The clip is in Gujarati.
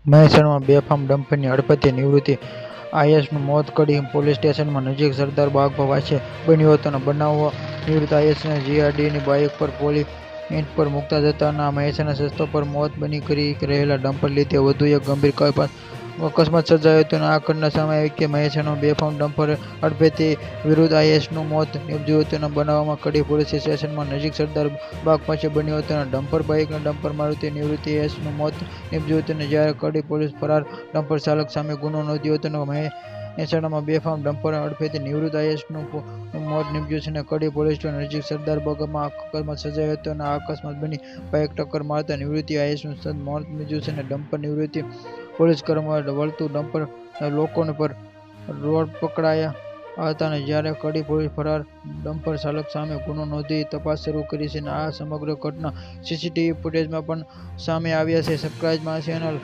મહેસાણામાં બેફામ ડમ્પરની હડફેટે નિવૃત્તિ આઈએએસનું મોત. કડી પોલીસ સ્ટેશન નજીક સરદાર બાગ પાસે બન્યો હતો. બનાવમાં નિવૃત્ત આઈએએસને જીઆરડીની બાઇક પર પોઈન્ટ પર મૂકતા જતા મહેસાણા રસ્તા પર મોત બની કરી રહેલા ડમ્પર લીધે વધુ એક ગંભીર અકસ્માત સર્જાયો હતો. આ ઘટના સામે આવી કે મહેસાણામાં બેફામ ડમ્પર હડફેટે નિવૃત્ત આઈએએસનું મોત નીપજ્યું હતું. બનાવમાં કડી પોલીસ સ્ટેશન નજીક સરદાર બાગ પાસે બન્યો હતો. ડમ્પર મારુતિ નિવૃત્ત આઈએએસનું મોત નીપજ્યું હતું. જ્યારે કડી પોલીસે ફરાર ડમ્પર ચાલક સામે ગુનો નોંધ્યો હતો. મહેસાણામાં બેફામ ડમ્પર હડફેટે નિવૃત્ત આઈએએસનું મોત નીપજ્યું છે. કડી પોલીસ સ્ટેશન નજીક સરદાર બાગમાં અકસ્માત સર્જાયો હતો. આ અકસ્માત બની બાઇક ટક્કર મારતા નિવૃત્ત આઈએએસનું મોત નીપજ્યું છે. ડમ્પર નિવૃત્ત પોલીસ કર્મચારીઓ વળતું ડમ્પર લોકોને પર રોડ પકડાયા હતા. જ્યારે કડી પોલીસે ફરાર ડમ્પર ચાલક સામે ગુનો નોંધી તપાસ શરૂ કરી છે. આ સમગ્ર ઘટના સીસીટીવી ફૂટેજમાં પણ સામે આવ્યા છે. Subscribe my channel.